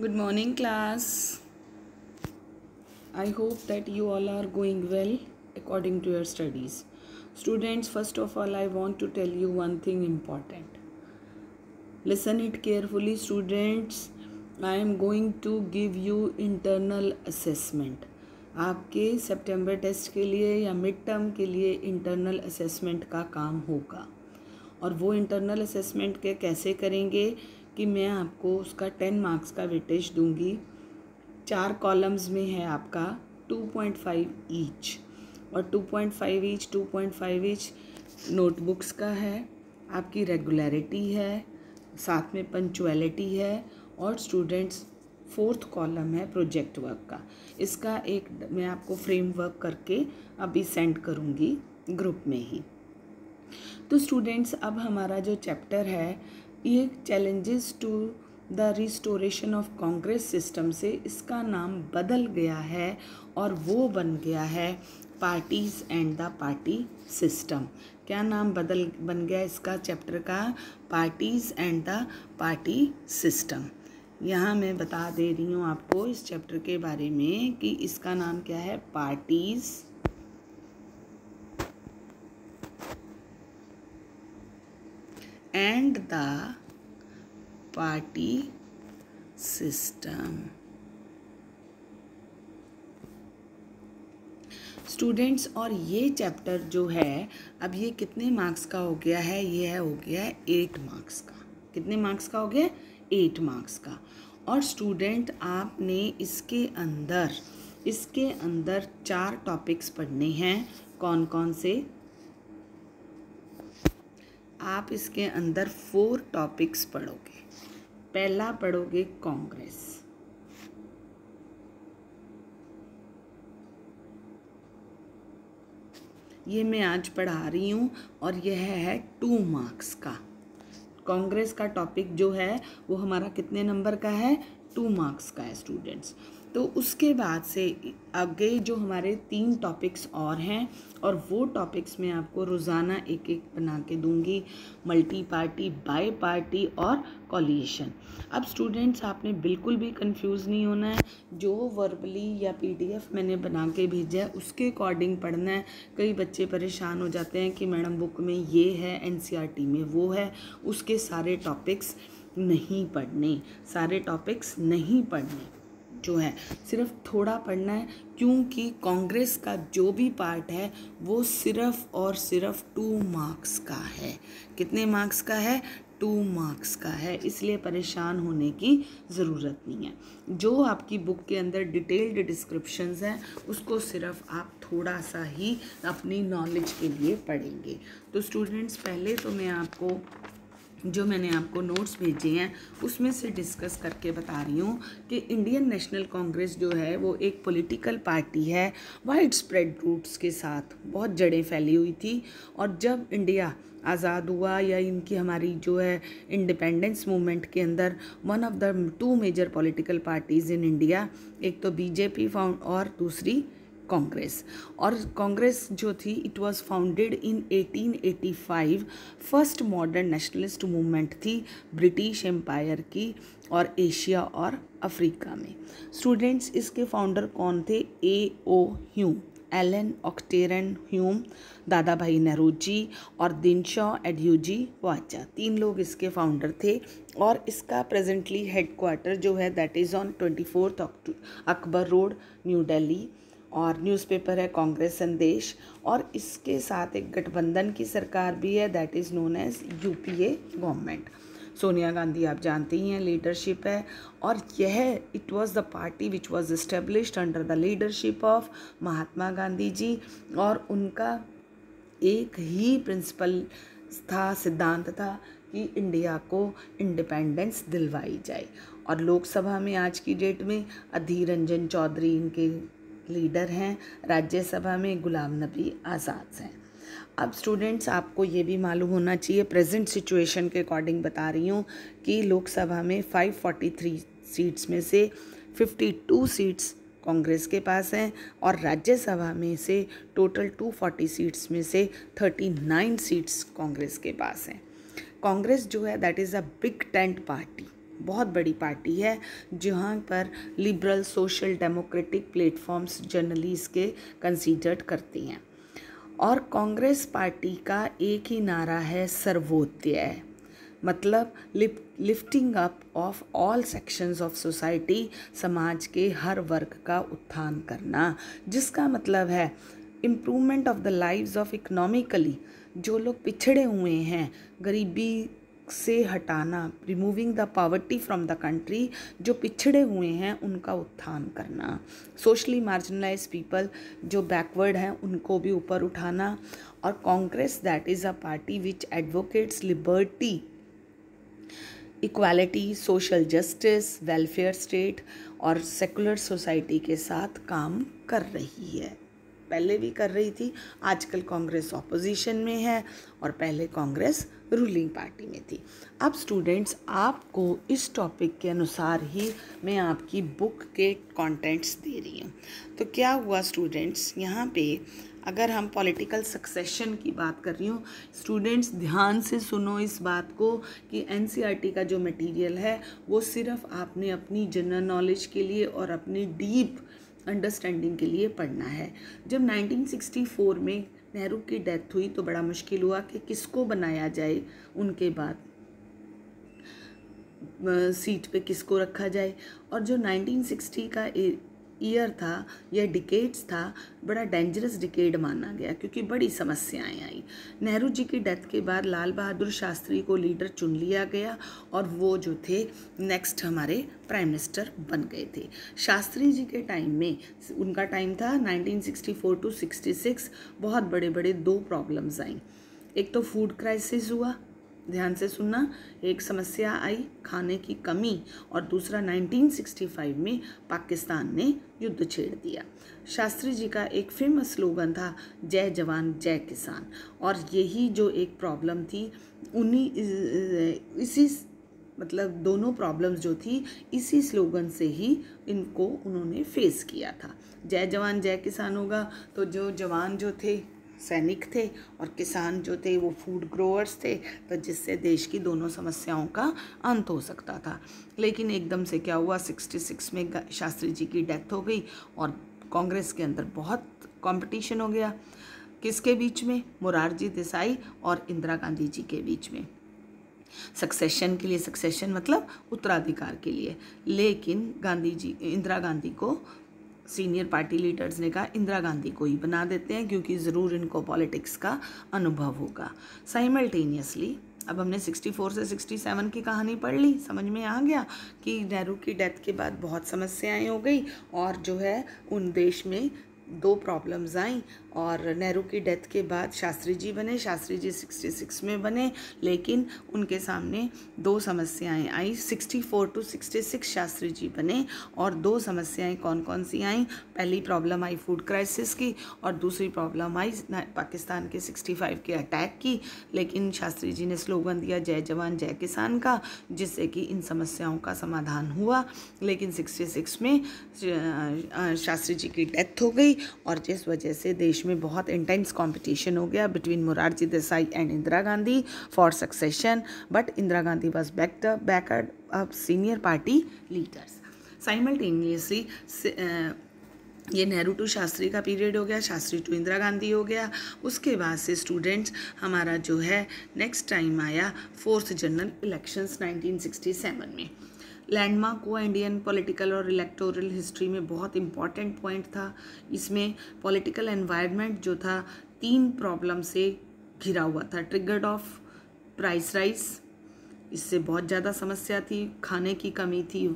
Good morning, class. I hope that you all are going well according to your studies. Students, first of all, I want to tell you one thing important. Listen it carefully, students. I am going to give you internal assessment. आपके सितंबर test के लिए या mid term के लिए internal assessment का काम होगा और वो इंटरनल असेसमेंट के कैसे करेंगे कि मैं आपको उसका 10 मार्क्स का वेटेज दूंगी। 4 कॉलम्स में है आपका 2.5 ईच और 2.5 ईच नोटबुक्स का है, आपकी रेगुलरिटी है, साथ में पंक्चुअलिटी है और स्टूडेंट्स 4th कॉलम है प्रोजेक्ट वर्क का। इसका एक मैं आपको फ्रेमवर्क करके अभी सेंड करूँगी ग्रुप में ही। तो स्टूडेंट्स, अब हमारा जो चैप्टर है ये challenges to the restoration of Congress system से इसका नाम बदल गया है और वो बन गया है parties and the party system. क्या नाम बन गया इसका चैप्टर का? Parties and the party system. यहाँ मैं बता दे रही हूँ आपको इस चैप्टर के बारे में कि इसका नाम क्या है, parties and the party system. Students, और ये चैप्टर जो है अब ये कितने मार्क्स का हो गया है? ये है हो गया है 8 मार्क्स का। कितने मार्क्स का हो गया? 8 मार्क्स का। और स्टूडेंट आपने इसके अंदर 4 टॉपिक्स पढ़ने हैं। कौन कौन से? आप इसके अंदर 4 टॉपिक्स पढ़ोगे। पहला पढ़ोगे कांग्रेस, ये मैं आज पढ़ा रही हूँ और यह है 2 मार्क्स का। कांग्रेस का टॉपिक जो है वो हमारा कितने नंबर का है? 2 मार्क्स का है स्टूडेंट्स। तो उसके बाद से आगे जो हमारे 3 टॉपिक्स और हैं और वो टॉपिक्स मैं आपको रोज़ाना एक एक बना के दूंगी। मल्टी पार्टी, बाई पार्टी और कोलिशन। अब स्टूडेंट्स, आपने बिल्कुल भी कंफ्यूज नहीं होना है। जो वर्बली या पीडीएफ मैंने बना के भेजा है उसके अकॉर्डिंग पढ़ना है। कई बच्चे परेशान हो जाते हैं कि मैडम बुक में ये है, एनसीईआरटी में वो है। उसके सारे टॉपिक्स नहीं पढ़ने, जो है सिर्फ थोड़ा पढ़ना है, क्योंकि कांग्रेस का जो भी पार्ट है वो सिर्फ और सिर्फ 2 मार्क्स का है। कितने मार्क्स का है? 2 मार्क्स का है। इसलिए परेशान होने की ज़रूरत नहीं है। जो आपकी बुक के अंदर डिटेल्ड डिस्क्रिप्शंस हैं उसको सिर्फ आप थोड़ा सा ही अपनी नॉलेज के लिए पढ़ेंगे। तो स्टूडेंट्स, पहले तो मैं आपको जो मैंने आपको नोट्स भेजे हैं उसमें से डिस्कस करके बता रही हूँ कि इंडियन नेशनल कांग्रेस जो है वो एक पॉलिटिकल पार्टी है, वाइड स्प्रेड रूट्स के साथ बहुत जड़ें फैली हुई थी। और जब इंडिया आज़ाद हुआ या इनकी हमारी जो है इंडिपेंडेंस मूवमेंट के अंदर one of the 2 major political parties in India, एक तो बीजेपी फाउंड और दूसरी कांग्रेस। और कांग्रेस जो थी it was founded in 1885। First modern nationalist movement थी ब्रिटिश एम्पायर की और एशिया और अफ्रीका में। स्टूडेंट्स, इसके फाउंडर कौन थे? A.O. ह्यूम, एलन ऑक्टेरन ह्यूम, दादा भाई नौरोजी और दिनशॉ एड्यूजी वाचा, 3 लोग इसके फाउंडर थे। और इसका प्रेजेंटली हेडक्वार्टर जो है that is on 24 Akbar road, new Delhi. और न्यूज़पेपर है कांग्रेस संदेश। और इसके साथ एक गठबंधन की सरकार भी है that is known as UPA government. Sonia Gandhi आप जानते ही हैं लीडरशिप है। और यह it was the party which was established under the leadership of Mahatma Gandhi ji. और उनका एक ही प्रिंसिपल था, सिद्धांत था कि इंडिया को इंडिपेंडेंस दिलवाई जाए। और लोकसभा में आज की डेट में अधीर रंजन चौधरी इनके लीडर हैं, राज्यसभा में गुलाम नबी आज़ाद हैं। अब स्टूडेंट्स, आपको ये भी मालूम होना चाहिए, प्रेजेंट सिचुएशन के अकॉर्डिंग बता रही हूँ कि लोकसभा में 543 सीट्स में से 52 सीट्स कांग्रेस के पास हैं और राज्यसभा में से टोटल 240 सीट्स में से 39 सीट्स कांग्रेस के पास हैं। कांग्रेस जो है that is a big tent party, बहुत बड़ी पार्टी है जहाँ पर liberal social democratic platforms generally इसके कंसीडर्ड करती हैं। और कांग्रेस पार्टी का एक ही नारा है सर्वोदय, मतलब lifting up of all sections of society, समाज के हर वर्ग का उत्थान करना, जिसका मतलब है improvement of the lives of economically, जो लोग पिछड़े हुए हैं, गरीबी से हटाना, removing the poverty from the country, जो पिछड़े हुए हैं उनका उत्थान करना, सोशली मार्जिनलाइज पीपल, जो बैकवर्ड हैं उनको भी ऊपर उठाना। और Congress that is a party which advocates liberty, equality, social justice, welfare state और सेकुलर सोसाइटी के साथ काम कर रही है। पहले भी कर रही थी, आजकल कांग्रेस ऑपोजिशन में है और पहले कांग्रेस रूलिंग पार्टी में थी। अब स्टूडेंट्स, आपको इस टॉपिक के अनुसार ही मैं आपकी बुक के कंटेंट्स दे रही हूँ। तो क्या हुआ स्टूडेंट्स, यहाँ पे अगर हम पॉलिटिकल सक्सेशन की बात कर रही हूँ, स्टूडेंट्स ध्यान से सुनो इस बात को कि एनसीईआरटी का जो मटेरियल है वो सिर्फ आपने अपनी जनरल नॉलेज के लिए और अपनी डीप अंडरस्टैंडिंग के लिए पढ़ना है। जब 1964 में नेहरू की डेथ हुई तो बड़ा मुश्किल हुआ कि किसको बनाया जाए, उनके बाद सीट पे किसको रखा जाए। और जो 1960 का ईयर था या डिकेड्स था, बड़ा डेंजरस डिकेड माना गया क्योंकि बड़ी समस्याएं आई। नेहरू जी की डेथ के बाद लाल बहादुर शास्त्री को लीडर चुन लिया गया और वो जो थे नेक्स्ट हमारे प्राइम मिनिस्टर बन गए थे। शास्त्री जी के टाइम में, उनका टाइम था 1964 टू 66, बहुत बड़े बड़े दो प्रॉब्लम्स आई। एक तो फूड क्राइसिस हुआ, ध्यान से सुनना, एक समस्या आई खाने की कमी, और दूसरा 1965 में पाकिस्तान ने युद्ध छेड़ दिया। शास्त्री जी का एक फेमस स्लोगन था जय जवान जय किसान, और यही जो एक प्रॉब्लम थी इसी मतलब दोनों प्रॉब्लम्स जो थी इसी स्लोगन से ही इनको उन्होंने फेस किया था। जय जवान जय किसान होगा तो जो जवान जो थे सैनिक थे और किसान जो थे वो फूड ग्रोअर्स थे, तो जिससे देश की दोनों समस्याओं का अंत हो सकता था। लेकिन एकदम से क्या हुआ, 66 में शास्त्री जी की डेथ हो गई और कांग्रेस के अंदर बहुत कंपटीशन हो गया। किसके बीच में? मोरारजी देसाई और इंदिरा गांधी जी के बीच में, सक्सेशन के लिए। सक्सेशन मतलब उत्तराधिकार के लिए। लेकिन इंदिरा गांधी को सीनियर पार्टी लीडर्स ने कहा इंदिरा गांधी को ही बना देते हैं क्योंकि ज़रूर इनको पॉलिटिक्स का अनुभव होगा। साइमल्टेनियसली अब हमने 64 से 67 की कहानी पढ़ ली, समझ में आ गया कि नेहरू की डेथ के बाद बहुत समस्याएं हो गई और जो है उन देश में दो प्रॉब्लम्स आई। और नेहरू की डेथ के बाद शास्त्री जी बने, शास्त्री जी 66 में बने, लेकिन उनके सामने दो समस्याएं आई। 64 टू 66 शास्त्री जी बने और दो समस्याएं कौन कौन सी आई? पहली प्रॉब्लम आई फूड क्राइसिस की और दूसरी प्रॉब्लम आई पाकिस्तान के 65 के अटैक की। लेकिन शास्त्री जी ने स्लोगन दिया जय जवान जय किसान का, जिससे कि इन समस्याओं का समाधान हुआ। लेकिन 66 में शास्त्री जी की डेथ हो गई और जिस वजह से देश में बहुत इंटेंस कंपटीशन हो गया between Morarji Desai and Indira Gandhi for succession, but Indira Gandhi was backed of senior party leaders. Simultaneously ये नेहरू टू शास्त्री का पीरियड हो गया, शास्त्री टू इंदिरा गांधी हो गया। उसके बाद से स्टूडेंट्स हमारा जो है नेक्स्ट टाइम आया 4th जनरल इलेक्शंस 1967 में। लैंडमार्क हुआ इंडियन पॉलिटिकल और इलेक्टोरल हिस्ट्री में, बहुत इम्पॉर्टेंट पॉइंट था। इसमें पॉलिटिकल एनवायरनमेंट जो था 3 प्रॉब्लम से घिरा हुआ था। ट्रिगर्ड ऑफ प्राइस राइज, इससे बहुत ज़्यादा समस्या थी, खाने की कमी थी,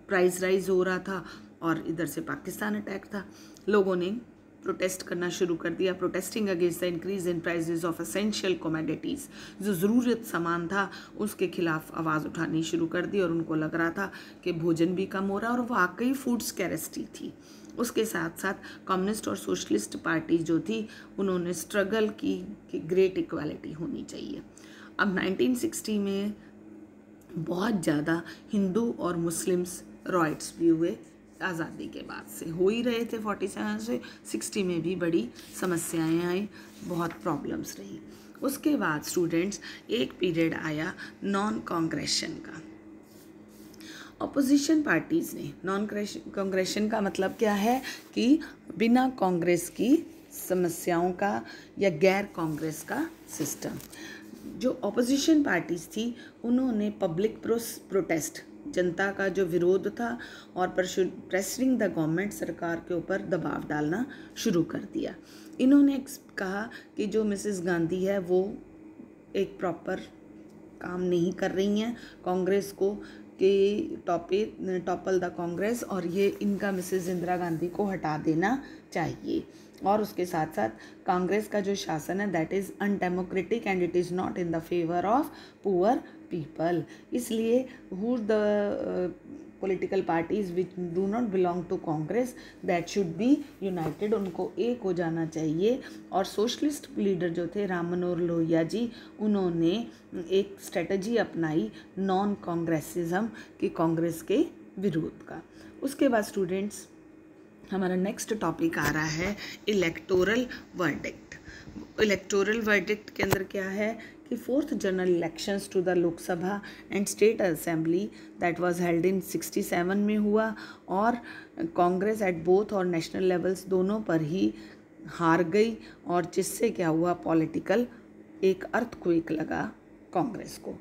प्राइस राइज हो रहा था और इधर से पाकिस्तान अटैक था। लोगों ने प्रोटेस्ट करना शुरू कर दिया, protesting against the increase in prices of essential commodities, जो ज़रूरत सामान था उसके खिलाफ आवाज़ उठानी शुरू कर दी। और उनको लग रहा था कि भोजन भी कम हो रहा है और वाकई फूड स्कैरेसिटी थी। उसके साथ साथ कम्युनिस्ट और सोशलिस्ट पार्टी जो थी उन्होंने स्ट्रगल की कि ग्रेट इक्वालिटी होनी चाहिए। अब 1960 में बहुत ज़्यादा हिंदू और मुस्लिम्स राइट्स भी हुए, आज़ादी के बाद से हो ही रहे थे। 47 से 60 में भी बड़ी समस्याएं आई, बहुत प्रॉब्लम्स रही। उसके बाद स्टूडेंट्स एक पीरियड आया नॉन कांग्रेशन का। ऑपोजिशन पार्टीज़ ने, नॉन कांग्रेशन का मतलब क्या है कि बिना कांग्रेस की समस्याओं का या गैर कांग्रेस का सिस्टम। जो ऑपोजिशन पार्टीज़ थी उन्होंने पब्लिक प्रोटेस्ट, जनता का जो विरोध था, और प्रेशरिंग द गवर्नमेंट, सरकार के ऊपर दबाव डालना शुरू कर दिया। इन्होंने कहा कि जो मिसेस गांधी है वो एक प्रॉपर काम नहीं कर रही हैं कांग्रेस को, कि टॉपल द कांग्रेस, और ये इनका मिसेस इंदिरा गांधी को हटा देना चाहिए। और उसके साथ साथ कांग्रेस का जो शासन है that is undemocratic and it is not in the favour of poor people. इसलिए who the political parties which do not belong to Congress that should be united, उनको एक हो जाना चाहिए। और सोशलिस्ट लीडर जो थे राम मनोहर लोहिया जी, उन्होंने एक स्ट्रेटजी अपनाई नॉन कांग्रेसिज्म की, कांग्रेस के विरोध का। उसके बाद स्टूडेंट्स हमारा नेक्स्ट टॉपिक आ रहा है इलेक्टोरल वर्डिक्ट। इलेक्टोरल वर्डिक्ट के अंदर क्या है कि 4th general elections to the Lok Sabha and state assembly that was held in 67 में हुआ, और कांग्रेस एट बोथ और नेशनल लेवल्स दोनों पर ही हार गई, और जिससे क्या हुआ, पॉलिटिकल एक अर्थक्वेक लगा कांग्रेस को।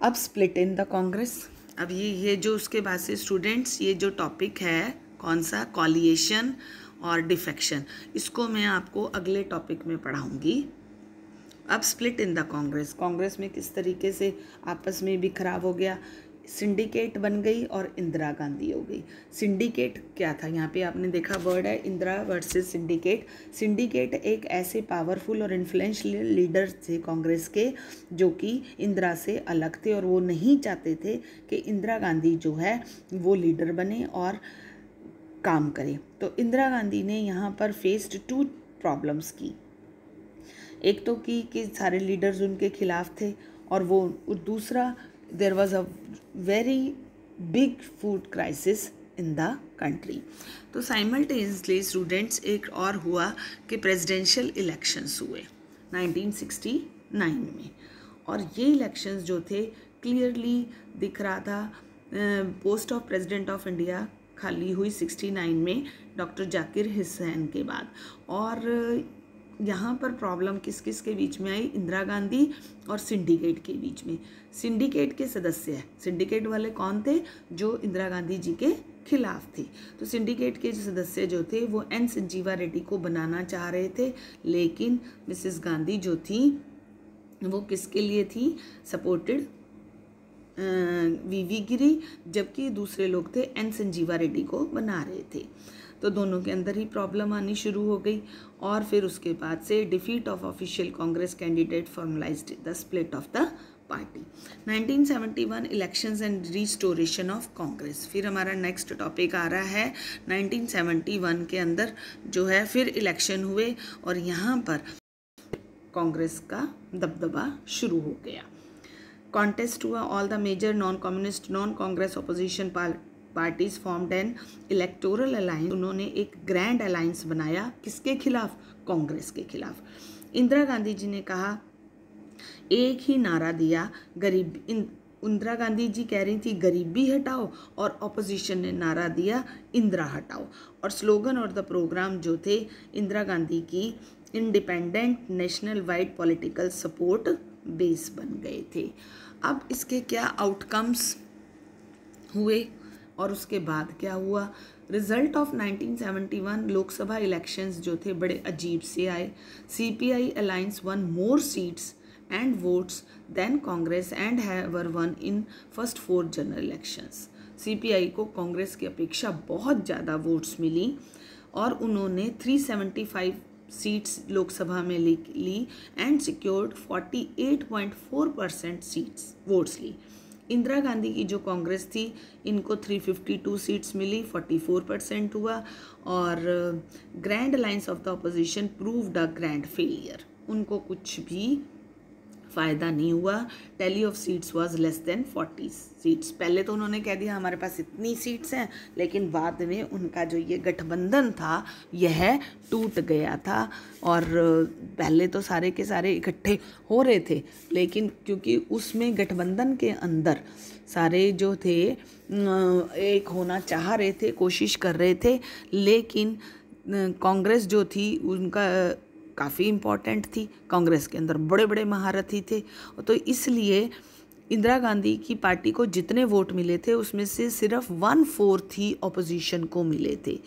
अब स्प्लिट इन द कांग्रेस। अब ये जो उसके बाद से स्टूडेंट्स ये जो टॉपिक है कौन सा, कॉलिएशन और डिफेक्शन, इसको मैं आपको अगले टॉपिक में पढ़ाऊंगी। अब split in the Congress, Congress में किस तरीके से आपस में बिखराव हो गया, सिंडिकेट बन गई और इंदिरा गांधी हो गई। सिंडिकेट क्या था, यहाँ पे आपने देखा वर्ड है इंदिरा वर्सेस सिंडिकेट। सिंडिकेट एक ऐसे पावरफुल और इन्फ्लुएंशियल लीडर थे कांग्रेस के जो कि इंदिरा से अलग थे, और वो नहीं चाहते थे कि इंदिरा गांधी जो है वो लीडर बने और काम करे। तो इंदिरा गांधी ने यहाँ पर फेस्ड 2 प्रॉब्लम्स की। एक तो कि सारे लीडर्स उनके खिलाफ थे, और वो दूसरा there was a very big food crisis in the country. तो साइमल्टेनियसली स्टूडेंट्स एक और हुआ कि प्रेसिडेंशियल इलेक्शंस हुए 1969 में, और ये इलेक्शंस जो थे क्लियरली दिख रहा था post of president of India खाली हुई 69 में डॉक्टर जाकिर हुसैन के बाद। और यहाँ पर प्रॉब्लम किस किस के बीच में आई, इंदिरा गांधी और सिंडिकेट के बीच में। सिंडिकेट के सदस्य, सिंडिकेट वाले कौन थे, जो इंदिरा गांधी जी के खिलाफ थे। तो सिंडिकेट के सदस्य जो थे वो एन संजीवा रेड्डी को बनाना चाह रहे थे, लेकिन मिसेस गांधी जो थी वो किसके लिए थी, सपोर्टेड वीवी गिरी, जबकि दूसरे लोग थे एन संजीवा रेड्डी को बना रहे थे। तो दोनों के अंदर ही प्रॉब्लम आनी शुरू हो गई, और फिर उसके बाद से defeat of official Congress candidate formalised the split of the party. 1971 elections and restoration of Congress. फिर हमारा नेक्स्ट टॉपिक आ रहा है 1971 के अंदर जो है फिर इलेक्शन हुए, और यहाँ पर कांग्रेस का दबदबा शुरू हो गया। कॉन्टेस्ट हुआ, all the major non communist non Congress opposition parties formed an electoral alliance. उन्होंने एक ग्रैंड अलायंस बनाया, किसके खिलाफ, कांग्रेस के खिलाफ। इंदिरा गांधी जी ने कहा, एक ही नारा दिया, गरीब इंदिरा गांधी जी कह रही थी गरीबी हटाओ, और ऑपोजिशन ने नारा दिया इंदिरा हटाओ। और स्लोगन और द प्रोग्राम जो थे इंदिरा गांधी की independent national wide political support base बन गए थे। अब इसके क्या आउटकम्स हुए और उसके बाद क्या हुआ, रिजल्ट ऑफ 1971 लोकसभा इलेक्शंस जो थे बड़े अजीब से आए। CPI alliance one more seats and votes than Congress and have won in first 4 general elections. CPI को कांग्रेस की अपेक्षा बहुत ज़्यादा वोट्स मिली, और उन्होंने 375 सीट्स लोकसभा में ली एंड सिक्योर्ड 48.4% सीट्स वोट्स ली। इंदिरा गांधी की जो कांग्रेस थी इनको 352 सीट्स मिली, 44% हुआ, और grand alliance of the opposition proved a grand failure. उनको कुछ भी फ़ायदा नहीं हुआ। Tally of seats was less than 40 seats. पहले तो उन्होंने कह दिया हमारे पास इतनी सीट्स हैं, लेकिन बाद में उनका जो ये गठबंधन था यह टूट गया था। और पहले तो सारे के सारे इकट्ठे हो रहे थे, लेकिन क्योंकि उसमें गठबंधन के अंदर सारे जो थे एक होना चाह रहे थे, कोशिश कर रहे थे, लेकिन कांग्रेस जो थी उनका काफ़ी इम्पोर्टेंट थी, कांग्रेस के अंदर बड़े बड़े महारथी थे। तो इसलिए इंदिरा गांधी की पार्टी को जितने वोट मिले थे उसमें से सिर्फ 1/4 ही ऑपोजिशन को मिले थे।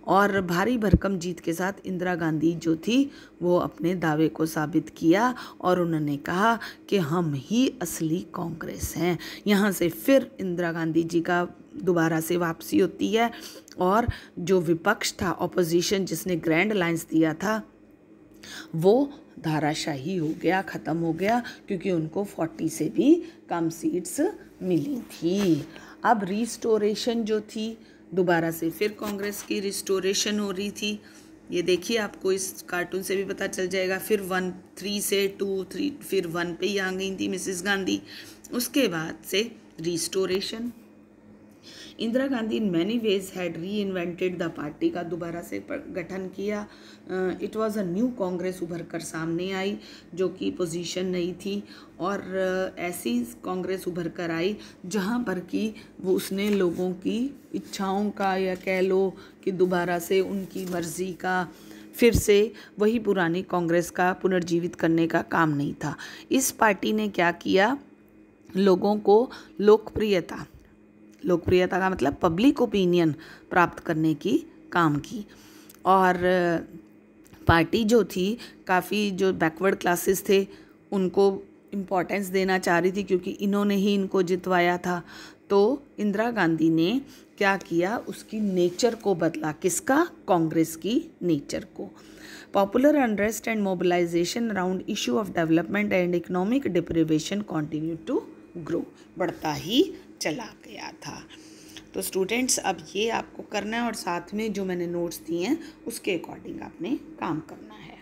और भारी भरकम जीत के साथ इंदिरा गांधी जो थी वो अपने दावे को साबित किया और उन्होंने कहा कि हम ही असली कांग्रेस हैं। यहाँ से फिर इंदिरा गांधी जी का दोबारा से वापसी होती है और जो विपक्ष था, ऑपोजिशन, जिसने ग्रैंड अलायंस दिया था, वो धाराशाही हो गया, ख़त्म हो गया, क्योंकि उनको 40 से भी कम सीट्स मिली थी। अब रिस्टोरेशन जो थी, दोबारा से फिर कांग्रेस की रिस्टोरेशन हो रही थी। ये देखिए, आपको इस कार्टून से भी पता चल जाएगा। फिर 3 से 2, 3 फिर 1 पे ही आ गई थी मिसेस गांधी। उसके बाद से restoration. Indira Gandhi in many ways had री इन्वेंटेड द पार्टी का दोबारा से गठन किया। It was a new Congress उभर कर सामने आई, जो कि पोजीशन नहीं थी, और ऐसी कांग्रेस उभर कर आई जहां पर कि वो उसने लोगों की इच्छाओं का, या कह लो कि दोबारा से उनकी मर्जी का, फिर से वही पुरानी कांग्रेस का पुनर्जीवित करने का काम नहीं था। इस पार्टी ने क्या किया, लोगों को लोकप्रियता का मतलब पब्लिक ओपिनियन प्राप्त करने की काम की। और पार्टी जो थी, काफ़ी जो बैकवर्ड क्लासेस थे उनको इम्पोर्टेंस देना चाह रही थी, क्योंकि इन्होंने ही इनको जितवाया था। तो इंदिरा गांधी ने क्या किया, उसकी नेचर को बदला। किसका? कांग्रेस की नेचर को। Popular unrest and mobilisation around issue of development and economic deprivation continue to grow, बढ़ता ही चला गया था। तो स्टूडेंट्स, अब ये आपको करना है और साथ में जो मैंने नोट्स दिए हैं उसके अकॉर्डिंग आपने काम करना है।